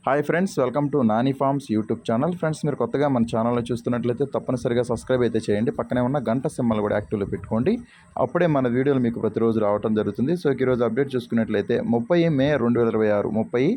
Hi friends, welcome to Nani forms YouTube channel. Friends, మీరు కొత్తగా మన ఛానల్ని చూస్తున్నట్లయితే తప్పనిసరిగా సబ్స్క్రైబ్ అయితే చేయండి. పక్కనే ఉన్న గంట సింబల్ కూడా యాక్టివ్లో పెట్టుకోండి. అప్పుడే మన వీడియోలు మీకు ప్రతిరోజు రావడం జరుగుతుంది. సో ఈరోజు అప్డేట్ చూసుకున్నట్లయితే 30 మే 2026 30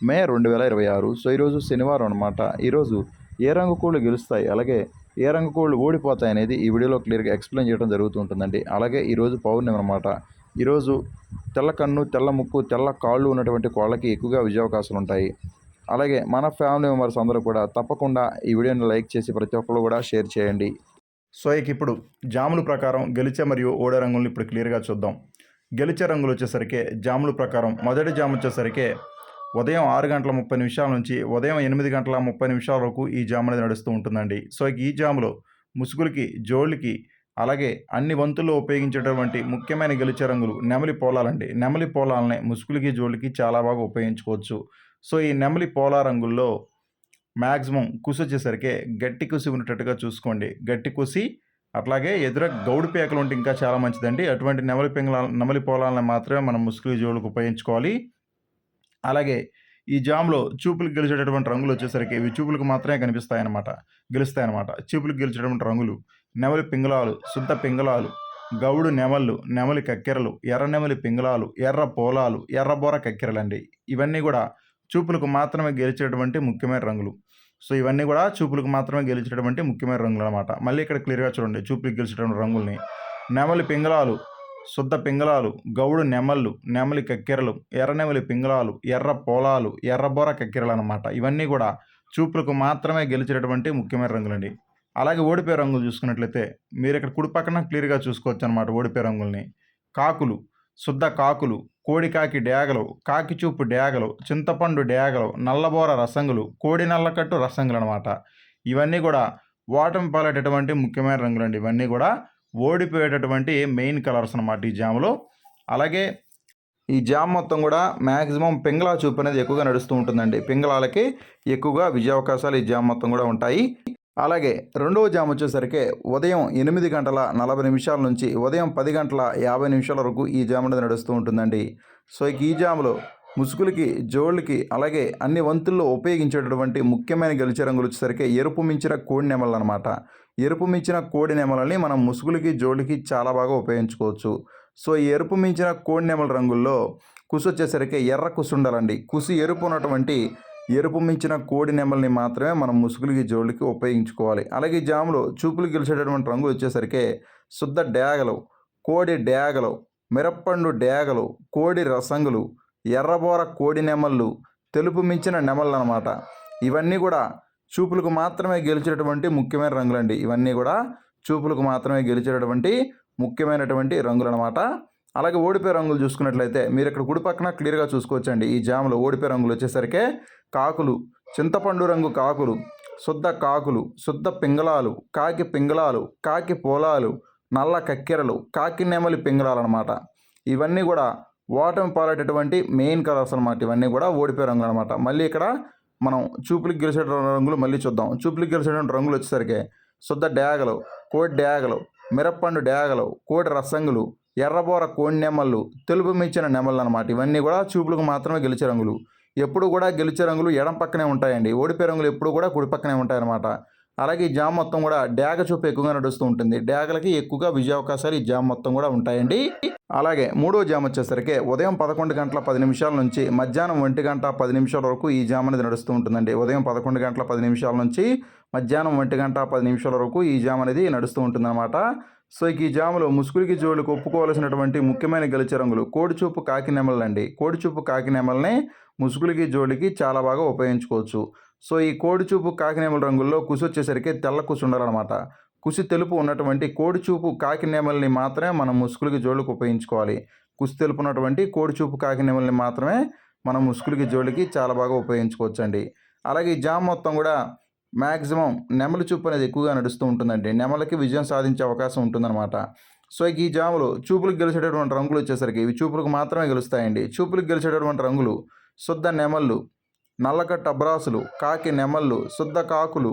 మే 2026. సో ఈరోజు శనివారం అనమాట. ఈరోజు ఏ రంగు కోళ్ళు గెలుస్తాయి, అలాగే ఏ రంగు కోళ్ళు ఓడిపోతాయి అనేది ఈ వీడియోలో క్లియర్గా ఎక్స్ప్లెయిన్ చేయడం జరుగుతూ ఉంటుందండి. అలాగే ఈరోజు పౌర్ణమి అనమాట. ఈరోజు తెల్ల కన్ను, తెల్ల ముక్కు, తెల్ల కాళ్ళు ఉన్నటువంటి కోళ్ళకి ఎక్కువగా విజయావకాశాలు ఉంటాయి. అలాగే మన ఫ్యామిలీ మెంబర్స్ అందరూ కూడా తప్పకుండా ఈ వీడియోని లైక్ చేసి ప్రతి ఒక్కరు కూడా షేర్ చేయండి. సో ఇప్పుడు జాముల ప్రకారం గెలిచే మరియు ఓడే రంగులను ఇప్పుడు క్లియర్గా చూద్దాం. గెలిచే రంగులు వచ్చేసరికి జాముల ప్రకారం మొదటి జాము వచ్చేసరికి ఉదయం 6:30 నుంచి ఉదయం 8:30 వరకు ఈ జాము అనేది నడుస్తూ ఉంటుందండి. సో ఈ జాములో ముసుగులకి, జోళ్ళకి, అలాగే అన్ని వంతుల్లో ఉపయోగించేటటువంటి ముఖ్యమైన గెలిచే రంగులు నెమలి పోలాలండి. నెమలి పోలాలని ముసుగులకి, జోళ్ళకి చాలా బాగా ఉపయోగించుకోవచ్చు. సో ఈ నెమలి పోలా రంగుల్లో మ్యాక్సిమం కుసి వచ్చేసరికి గట్టి కుసి ఉన్నట్టుగా చూసుకోండి. గట్టి కుసి, అట్లాగే ఎదుర గౌడు పేకలు ఉంటే ఇంకా చాలా మంచిదండి. అటువంటి నెమలి పోలాలను మాత్రమే మనం ముసుగులు, జోళ్ళకు ఉపయోగించుకోవాలి. అలాగే ఈ జామ్లో చూపులకు గెలిచేటటువంటి రంగులు వచ్చేసరికి ఇవి చూపులకు మాత్రమే గెలుస్తాయన్నమాట. చూపులకు గెలిచేటటువంటి రంగులు నెమలి పింగళాలు, శుద్ధ పింగళాలు, గౌడు నెమళ్ళు, నెమలి కక్కెరలు, ఎర్ర నెమలి పింగళాలు, ఎర్ర పోలాలు, ఎర్రబోర కక్కెరలండి. ఇవన్నీ కూడా చూపులకు మాత్రమే గెలిచేటువంటి ముఖ్యమైన రంగులు. సో ఇవన్నీ కూడా చూపులకు మాత్రమే గెలిచేటటువంటి ముఖ్యమైన రంగులు అనమాట. మళ్ళీ ఇక్కడ క్లియర్గా చూడండి చూపులకు గెలిచేటువంటి రంగుల్ని. నెమలి పింగళాలు, శుద్ధ పింగళాలు, గౌడు నెమళ్ళు, నెమలి కక్కెరలు, ఎర్ర నెమలి పింగళాలు, ఎర్ర పోలాలు, ఎర్రబోర కక్కెరలు అనమాట. ఇవన్నీ కూడా చూపులకు మాత్రమే గెలిచేటటువంటి ముఖ్యమైన రంగులండి. అలాగే ఓడిపోయే రంగులు చూసుకున్నట్లయితే మీరు ఇక్కడ కుడి పక్కన క్లియర్గా చూసుకోవచ్చు అనమాట. ఓడిపోయే రంగుల్ని కాకులు, శుద్ధ కాకులు, కోడికాకి డేగలు, కాకి చూపు డేగలు, చింతపండు డేగలు, నల్లబోర రసంగులు, కోడి నల్లకట్టు రసంగులు అనమాట. ఇవన్నీ కూడా ఓటమి పాలేటటువంటి ముఖ్యమైన రంగులండి. ఇవన్నీ కూడా ఓడిపోయేటటువంటి మెయిన్ కలర్స్ అనమాట ఈ జాములో. అలాగే ఈ జామ్ మొత్తం కూడా మ్యాక్సిమం పింగళా చూపు అనేది ఎక్కువగా నడుస్తూ ఉంటుందండి. పింగళాలకి ఎక్కువగా విజయావకాశాలు ఈ జామ్ మొత్తం కూడా ఉంటాయి. అలాగే రెండవ జామ్ వచ్చేసరికి ఉదయం 8:40 నుంచి ఉదయం 10:50 వరకు ఈ జామ్ అనేది నడుస్తూ ఉంటుందండి. సో ఈ జాములో ముసుగులకి, జోళ్ళకి, అలాగే అన్ని వంతుల్లో ఉపయోగించేటటువంటి ముఖ్యమైన గెలిచే రంగులు వచ్చేసరికి ఎరుపు మించిన కోడి నెమలు అనమాట. ఎరుపు మించిన కోడి నెమలని మనం ముసుగులకి, జోళ్ళకి చాలా బాగా ఉపయోగించుకోవచ్చు. సో ఈ ఎరుపు మించిన కోడి నెమల రంగుల్లో కుసి వచ్చేసరికి ఎర్ర కుసి ఉండాలండి. కుసి ఎరుపు ఉన్నటువంటి ఎరుపు మించిన కోడి నెమల్ని మాత్రమే మనం ముసుగులకి, జోళ్ళకి ఉపయోగించుకోవాలి. అలాగే ఈ జాములో చూపులు గెలిచేటటువంటి రంగులు వచ్చేసరికి శుద్ధ డేగలు, కోడి డేగలు, మిరప్పండు డేగలు, కోడి రసంగులు, ఎర్రబోర కోడి నెమళ్ళు, తెలుపు మించిన నెమళ్ళు అనమాట. ఇవన్నీ కూడా చూపులకు మాత్రమే గెలిచేటటువంటి ముఖ్యమైన రంగులండి. ఇవన్నీ కూడా చూపులకు మాత్రమే గెలిచేటటువంటి ముఖ్యమైనటువంటి రంగులు అనమాట. అలాగే ఓడిపోయే రంగులు చూసుకున్నట్లయితే మీరు ఇక్కడ కుడి పక్కన క్లియర్గా చూసుకోవచ్చండి. ఈ జాములో ఓడిపోయే రంగులు వచ్చేసరికి కాకులు, చింతపండు రంగు కాకులు, శుద్ధ కాకులు, శుద్ధ పింగళాలు, కాకి పింగళాలు, కాకి పోలాలు, నల్ల కక్కెరలు, కాకి నెమలి పింగళాలు అనమాట. ఇవన్నీ కూడా ఓటమి పాలేటటువంటి మెయిన్ కలర్స్ అనమాట. ఇవన్నీ కూడా ఓడిపోయే రంగులు అనమాట. మళ్ళీ ఇక్కడ మనం చూపులకు గెలిచేటువంటి రంగులు మళ్ళీ చూద్దాం. చూపులకు గెలిచేటువంటి రంగులు వచ్చేసరికి శుద్ధ డేగలు, కోడి డేగలు, మిరప్పండు డేగలు, కోడి రసంగులు, ఎర్రబోర కోడి నెమళ్ళు, తెలుపు మించిన నెమళ్ళు అనమాట. ఇవన్నీ కూడా చూపులకు మాత్రమే గెలిచే రంగులు. ఎప్పుడు కూడా గెలిచే రంగులు ఎడం పక్కనే ఉంటాయండి. ఓడిపోయే రంగులు ఎప్పుడు కూడా కుడి పక్కనే ఉంటాయన్నమాట. అలాగే ఈ జామ్ మొత్తం కూడా డేగ చూపు ఎక్కువగా నడుస్తూ ఉంటుంది. డేగలకి ఎక్కువగా విజయావకాశాలు ఈ జామ్ మొత్తం కూడా ఉంటాయండి. అలాగే మూడో జామ్ వచ్చేసరికి ఉదయం 11:10 నుంచి మధ్యాహ్నం 1:10 వరకు ఈ జామ్ అనేది నడుస్తూ ఉంటుందండి. ఉదయం 11:10 నుంచి మధ్యాహ్నం 1:10 వరకు ఈ జామ్ అనేది నడుస్తూ ఉంటుందన్నమాట. సో ఈ జాములో ముసుగులకి, జోళ్ళకి ఒప్పుకోవాల్సినటువంటి ముఖ్యమైన గెలిచే రంగులు కోడిచూపు కాకి నెమలండి. కోడిచూపు కాకి నెమల్ని ముసుగులకి, జోళ్ళకి చాలా బాగా ఉపయోగించుకోవచ్చు. సో ఈ కోడిచూపు కాకి నెమల రంగుల్లో కుసి వచ్చేసరికి తెల్ల కుసి ఉండాలన్నమాట. కుసి తెలుపు ఉన్నటువంటి కోడిచూపు కాకి నెమల్ని మాత్రమే మనం ముసుగులకి, జోళ్ళకి ఉపయోగించుకోవాలి. కుసి తెలుపు ఉన్నటువంటి కోడిచూపు కాకి నెమల్ని మాత్రమే మనం ముసుగులకి, జోళ్ళకి చాలా బాగా ఉపయోగించుకోవచ్చండి. అలాగే ఈ జామ్ మొత్తం కూడా మ్యాక్సిమం నెమలి చూపు అనేది ఎక్కువగా నడుస్తూ ఉంటుందండి. నెమలకి విజయం సాధించే అవకాశం ఉంటుందన్నమాట. సో ఈ జాములో చూపులకు గెలిచేటటువంటి రంగులు వచ్చేసరికి ఇవి చూపులకు మాత్రమే గెలుస్తాయండి. చూపులకు గెలిచేటటువంటి రంగులు శుద్ధ నెమళ్ళు, నల్లకట్టు అబ్రాసులు, కాకి నెమళ్ళు, శుద్ధ కాకులు,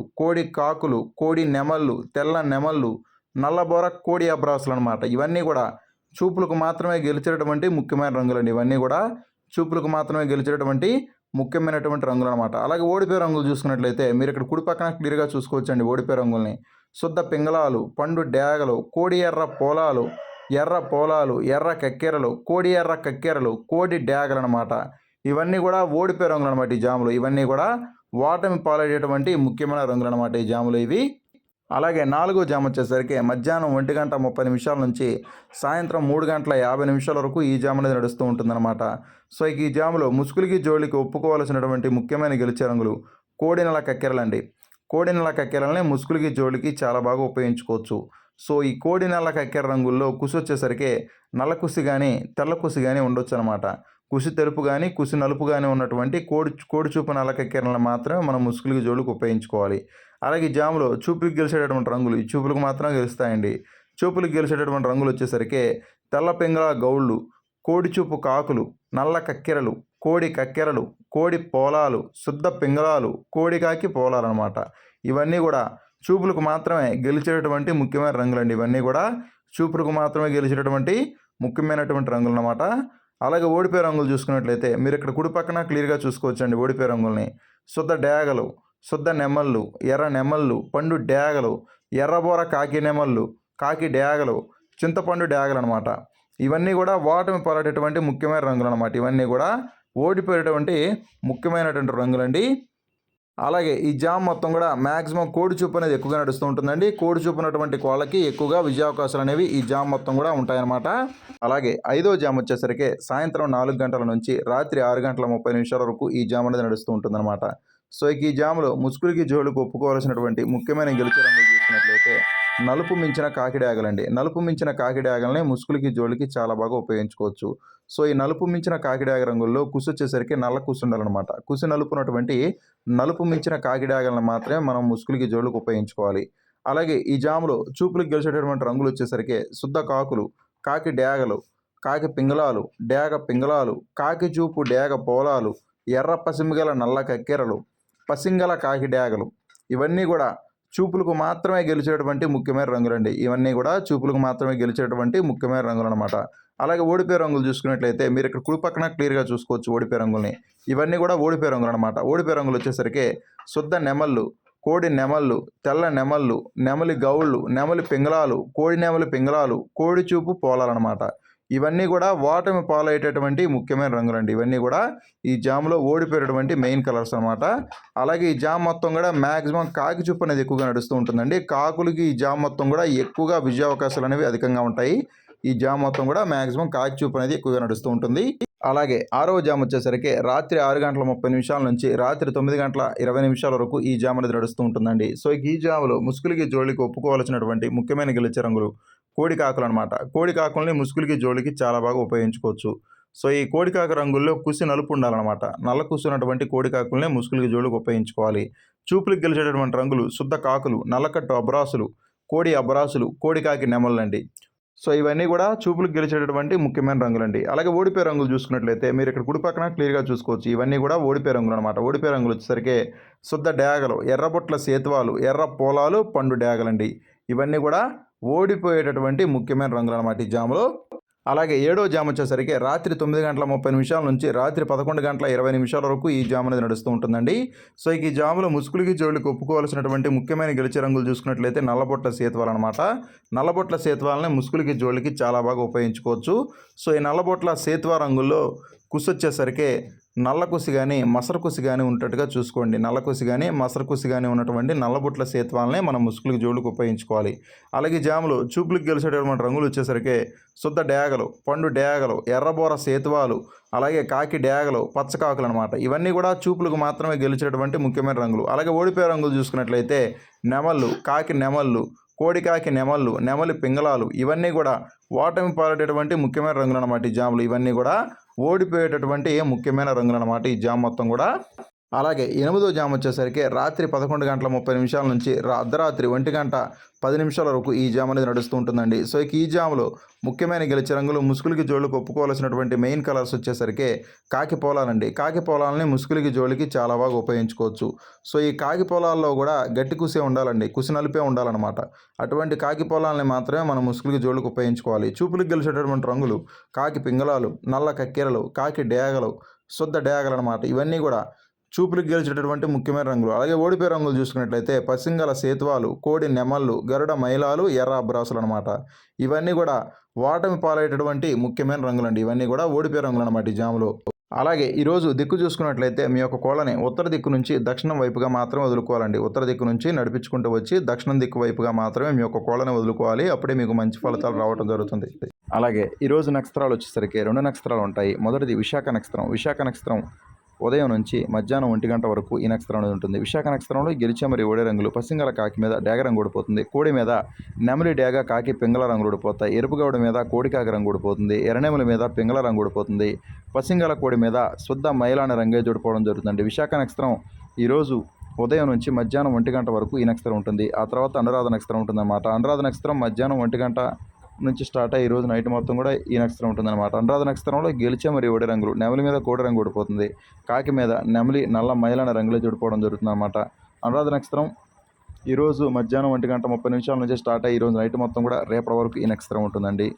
కోడి నెమళ్ళు, తెల్ల నెమళ్ళు, నల్లబోర కోడి అబ్రాసులు అనమాట. ఇవన్నీ కూడా చూపులకు మాత్రమే గెలిచేటటువంటి ముఖ్యమైన రంగులండి. ఇవన్నీ కూడా చూపులకు మాత్రమే గెలిచేటటువంటి ముఖ్యమైనటువంటి రంగులు అనమాట. అలాగే ఓడిపోయే రంగులు చూసుకున్నట్లయితే మీరు ఇక్కడ కుడి పక్కన క్లియర్‌గా చూసుకోవచ్చండి ఓడిపోయే రంగుల్ని. శుద్ధ పింగళాలు, పండు డేగలు, కోడి ఎర్ర పోలాలు, ఎర్ర పోలాలు, ఎర్ర కక్కెరలు, కోడి ఎర్ర కక్కెరలు, కోడి డేగలనమాట. ఇవన్నీ కూడా ఓడిపోయే రంగులనమాట ఈ జాములు. ఇవన్నీ కూడా ఓటమి పాలయ్యేటువంటి ముఖ్యమైన రంగులనమాట ఈ జాములు ఇవి. అలాగే నాలుగో జామ్ వచ్చేసరికి మధ్యాహ్నం 1:30 నుంచి సాయంత్రం 3:50 వరకు ఈ జామ్ అనేది నడుస్తూ ఉంటుందన్నమాట. సో ఈ జాములో ముసుగులకి జోలికి ఒప్పుకోవాల్సినటువంటి ముఖ్యమైన గెలిచే రంగులు కోడి నెల కక్కెరలండి. కోడి నెల కక్కెరలని ముసుగులకి జోలికి చాలా బాగా ఉపయోగించుకోవచ్చు. సో ఈ కోడి నెల కక్కెర రంగుల్లో కుసి వచ్చేసరికి నల్ల కుసి కానీ తెల్ల కుసి కానీ ఉండొచ్చు అనమాట. కుసి తెలుపు కానీ కుసి నలుపు కానీ ఉన్నటువంటి కోడి చూపు నల్ల కక్కెరలను మాత్రమే మనం ముసుగులకి జోలికి ఉపయోగించుకోవాలి. అలాగే ఈ జాములో చూపులకు గెలిచేటటువంటి రంగులు ఈ చూపులకు మాత్రమే గెలుస్తాయండి. చూపులకు గెలిచేటటువంటి రంగులు వచ్చేసరికి తెల్ల పింగళ గౌళ్ళు, కోడి చూపు కాకులు, నల్ల కక్కెరలు, కోడి కక్కెరలు, కోడి పోలాలు, శుద్ధ పింగళాలు, కోడి కాకి పోలాలు అనమాట. ఇవన్నీ కూడా చూపులకు మాత్రమే గెలిచేటటువంటి ముఖ్యమైన రంగులండి. ఇవన్నీ కూడా చూపులకు మాత్రమే గెలిచేటటువంటి ముఖ్యమైనటువంటి రంగులు అన్నమాట. అలాగే ఓడిపోయే రంగులు చూసుకున్నట్లయితే మీరు ఇక్కడ కుడి పక్కన క్లియర్‌గా చూసుకోవచ్చండి ఓడిపోయే రంగుల్ని. శుద్ధ డేగలు, శుద్ధ నెమళ్ళు, ఎర్ర నెమళ్ళు, పండు డేగలు, ఎర్రబోర కాకి నెమళ్ళు, కాకి డేగలు, చింతపండు డేగలు అనమాట. ఇవన్నీ కూడా ఓటమి పాలైనటువంటి ముఖ్యమైన రంగులు అనమాట. ఇవన్నీ కూడా ఓడిపోయేటువంటి ముఖ్యమైనటువంటి రంగులండి. అలాగే ఈ జామ్ మొత్తం కూడా మ్యాక్సిమం కోడి చూపు అనేది ఎక్కువగా నడుస్తూ ఉంటుందండి. కోడి చూపు ఉన్నటువంటి కోళ్ళకి ఎక్కువగా విజయావకాశాలు అనేవి ఈ జామ్ మొత్తం కూడా ఉంటాయన్నమాట. అలాగే ఐదో జామ్ వచ్చేసరికి సాయంత్రం 4 గంటల నుంచి రాత్రి 6:30 వరకు ఈ జామ్ అనేది నడుస్తూ ఉంటుందన్నమాట. సో ఈ జాములో ముసుగులకి జోలుకు ఒప్పుకోవాల్సినటువంటి ముఖ్యమైన గెలిచే రంగులు చూసుకున్నట్లయితే నలుపు మించిన కాకిడాగలండి. నలుపు మించిన కాకిడాగల్ని ముసుగులకి జోలికి చాలా బాగా ఉపయోగించుకోవచ్చు. సో ఈ నలుపు మించిన కాకిడాగ రంగుల్లో కుసి వచ్చేసరికి నల్ల కుసి ఉండాలన్నమాట. కుసి నలుపునటువంటి నలుపు మించిన కాకిడాగలను మాత్రమే మనం ముసుగులకి జోలికి ఉపయోగించుకోవాలి. అలాగే ఈ జాములో చూపులకు గెలిచేటటువంటి రంగులు వచ్చేసరికి శుద్ధ కాకులు, కాకి డేగలు, కాకి పింగళాలు, డేగ పింగళాలు, కాకి చూపు డేగ పోలాలు, ఎర్ర పసిమిగల నల్ల కక్కెరలు, పసింగల కాకి డేగలు. ఇవన్నీ కూడా చూపులకు మాత్రమే గెలిచేటువంటి ముఖ్యమైన రంగులండి. ఇవన్నీ కూడా చూపులకు మాత్రమే గెలిచేటువంటి ముఖ్యమైన రంగులు అనమాట. అలాగే ఓడిపోయే రంగులు చూసుకున్నట్లయితే మీరు ఇక్కడ కుడి పక్కన క్లియర్‌గా చూసుకోవచ్చు ఓడిపోయే రంగుల్ని. ఇవన్నీ కూడా ఓడిపోయే రంగులు అనమాట. ఓడిపోయే రంగులు వచ్చేసరికి శుద్ధ నెమళ్ళు, కోడి నెమళ్ళు, తెల్ల నెమళ్ళు, నెమలి గౌళ్ళు, నెమలి పింగళాలు, కోడి నెమలి పింగళాలు, కోడి చూపు పోలాలన్నమాట. ఇవన్నీ కూడా ఓటమి పాలయ్యేటటువంటి ముఖ్యమైన రంగులండి. ఇవన్నీ కూడా ఈ జామ్లో ఓడిపోయేటటువంటి మెయిన్ కలర్స్ అనమాట. అలాగే ఈ జామ్ మొత్తం కూడా మ్యాక్సిమం కాకి చూపు అనేది ఎక్కువగా నడుస్తూ ఉంటుందండి. కాకులకి ఈ జామ్ మొత్తం కూడా ఎక్కువగా విజయావకాశాలు అనేవి అధికంగా ఉంటాయి. ఈ జామ్ మొత్తం కూడా మ్యాక్సిమం కాకి చూపు అనేది ఎక్కువగా నడుస్తూ ఉంటుంది. అలాగే ఆరవ జామ్ వచ్చేసరికి రాత్రి 6:30 నుంచి రాత్రి 9:20 వరకు ఈ జామ్ అనేది నడుస్తూ ఉంటుందండి. సో ఈ జాములో ముసుగులకి జోలికి ఒప్పుకోవాల్సినటువంటి ముఖ్యమైన గెలిచే రంగులు కోడి కాకులు అనమాట. కోడి కాకుల్ని ముసుగులకి జోలికి చాలా బాగా ఉపయోగించుకోవచ్చు. సో ఈ కోడి కాకు రంగుల్లో కుసి నలుపు ఉండాలన్నమాట. నల్ల కుసి ఉన్నటువంటి కోడి కాకుల్ని ముసుగులకి జోలికి ఉపయోగించుకోవాలి. చూపులకు గెలిచేటటువంటి రంగులు శుద్ధ కాకులు, నల్లకట్టు అబ్రాసులు, కోడి అబ్రాసులు, కోడి కాకి నెమళ్ళండి. సో ఇవన్నీ కూడా చూపులకు గెలిచేటటువంటి ముఖ్యమైన రంగులండి. అలాగే ఓడిపోయే రంగులు చూసుకున్నట్లయితే మీరు ఇక్కడ కుడి పక్కన క్లియర్‌గా చూసుకోవచ్చు. ఇవన్నీ కూడా ఓడిపోయే రంగులు అనమాట. ఓడిపోయే రంగులు వచ్చేసరికి శుద్ధ డేగలు, ఎర్రబొట్ల సేతువాలు, ఎర్ర పోలాలు, పండు డేగలండి. ఇవన్నీ కూడా ఓడిపోయేటటువంటి ముఖ్యమైన రంగులు అనమాట ఈ జాములో. అలాగే ఏడో జామ్ వచ్చేసరికి రాత్రి 9:30 నుంచి రాత్రి 11:20 వరకు ఈ జామ్ అనేది నడుస్తూ ఉంటుందండి. సో ఈ జాములో ముసుగులకి జోలికి ఒప్పుకోవాల్సినటువంటి ముఖ్యమైన గెలిచే రంగులు చూసుకున్నట్లయితే నల్లబొట్ల సేతువాలు అనమాట. నల్లబొట్ల సేతువాలని ముసుగులకి జోలికి చాలా బాగా ఉపయోగించుకోవచ్చు. సో ఈ నల్లబొట్ల సేతువా రంగుల్లో కుసి వచ్చేసరికి నల్ల కుసి కానీ మసర కుసి కానీ ఉన్నట్టుగా చూసుకోండి. నల్ల కుసి కానీ మసర కుసి కానీ ఉన్నటువంటి నల్లబొట్ల సేతువాలనే మనం ముసుగులకు జోలికి ఉపయోగించుకోవాలి. అలాగే జాములు చూపులకు గెలిచేటటువంటి రంగులు వచ్చేసరికి శుద్ధ డేగలు, పండు డేగలు, ఎర్రబోర సేతువాలు, అలాగే కాకి డేగలు, పచ్చకాకులు అనమాట. ఇవన్నీ కూడా చూపులకు మాత్రమే గెలిచేటటువంటి ముఖ్యమైన రంగులు. అలాగే ఓడిపోయే రంగులు చూసుకున్నట్లయితే నెమళ్ళు, కాకి నెమళ్ళు, కోడి కాకి నెమళ్ళు, నెమలి పింగళాలు. ఇవన్నీ కూడా ఓటమి పాలేటటువంటి ముఖ్యమైన రంగులు అనమాట ఈ జాములు. ఇవన్నీ కూడా ఓడిపోయేటటువంటి ముఖ్యమైన రంగులు అనమాట ఈ జామ్ మొత్తం కూడా. అలాగే ఎనిమిదో జామ్ వచ్చేసరికి రాత్రి 11:30 నుంచి అర్ధరాత్రి 1:10 వరకు ఈ జామ్ అనేది నడుస్తూ ఉంటుందండి. సో ఈ జాములో ముఖ్యమైన గెలిచే రంగులు ముసుగులకి జోలికి ఒప్పుకోవాల్సినటువంటి మెయిన్ కలర్స్ వచ్చేసరికి కాకి పోలాలండి. కాకి పోలాలని ముసుగులకి జోలికి చాలా బాగా ఉపయోగించుకోవచ్చు. సో ఈ కాకి పొలాల్లో కూడా గట్టి కుసే ఉండాలండి. కుసి నలిపే ఉండాలన్నమాట. అటువంటి కాకి పొలాలని మాత్రమే మనం ముసుగులకి జోలికి ఉపయోగించుకోవాలి. చూపులకు గెలిచేటటువంటి రంగులు కాకి పింగళాలు, నల్ల కక్కెరలు, కాకి డేగలు, శుద్ధ డేగలు అనమాట. ఇవన్నీ కూడా చూపులకు గెలిచేటటువంటి ముఖ్యమైన రంగులు. అలాగే ఓడిపోయే రంగులు చూసుకున్నట్లయితే పసింగల సేతువాలు, కోడి నెమళ్ళు, గరుడ మైలాలు, ఎర్ర అబ్రాసులు అనమాట. ఇవన్నీ కూడా ఓటమి పాలయ్యేటటువంటి ముఖ్యమైన రంగులండి. ఇవన్నీ కూడా ఓడిపోయే రంగులు అనమాట ఈ జాములో. అలాగే ఈరోజు దిక్కు చూసుకున్నట్లయితే మీ యొక్క కోళ్ళని ఉత్తర దిక్కు నుంచి దక్షిణం వైపుగా మాత్రమే వదులుకోవాలండి. ఉత్తర దిక్కు నుంచి నడిపించుకుంటూ వచ్చి దక్షిణం దిక్కు వైపుగా మాత్రమే మీ యొక్క కోళ్ళని వదులుకోవాలి. అప్పుడే మీకు మంచి ఫలితాలు రావడం జరుగుతుంది. అలాగే ఈరోజు నక్షత్రాలు వచ్చేసరికి 2 నక్షత్రాలు ఉంటాయి. మొదటిది విశాఖ నక్షత్రం. విశాఖ నక్షత్రం ఉదయం నుంచి మధ్యాహ్నం 1 గంట వరకు ఈ నక్షత్రం అనేది ఉంటుంది. విశాఖ నక్షత్రంలో గెలిచే మరియు ఓడే రంగులు పసింగల కాకి మీద డేగ రంగు ఊడిపోతుంది. కోడి మీద నెమలి డేగ కాకి పింగళ రంగులు ఊడిపోతాయి. ఎరుపుగౌడ మీద కోడి కాకి రంగు ఊడిపోతుంది. ఎర్రనెమలి మీద పింగళ రంగు ఊడిపోతుంది. పసింగల కోడి మీద శుద్ధ మైలాన రంగే జోడిపోవడం జరుగుతుందండి. విశాఖ నక్షత్రం ఈరోజు ఉదయం నుంచి మధ్యాహ్నం 1 గంట వరకు ఈ నక్షత్రం ఉంటుంది. ఆ తర్వాత అనురాధ నక్షత్రం ఉంటుందన్నమాట. అనురాధ నక్షత్రం మధ్యాహ్నం 1 గంట నుంచి స్టార్ట్ అయ్యి ఈరోజు నైట్ మొత్తం కూడా ఈ నక్షత్రం ఉంటుందన్నమాట. అనురాధ నక్షత్రంలో గెలిచే మరియు ఓడి రంగులు నెమలి మీద కోడి రంగు ఊడిపోతుంది. కాకి మీద నెమలి నల్ల మైలన రంగులే జోడిపోవడం జరుగుతుందన్నమాట. అనురాధ నక్షత్రం ఈరోజు మధ్యాహ్నం 1 గంట 30 నిమిషాల నుంచి స్టార్ట్ అయ్యి ఈరోజు నైట్ మొత్తం కూడా రేపటి వరకు ఈ నక్షత్రం ఉంటుందండి.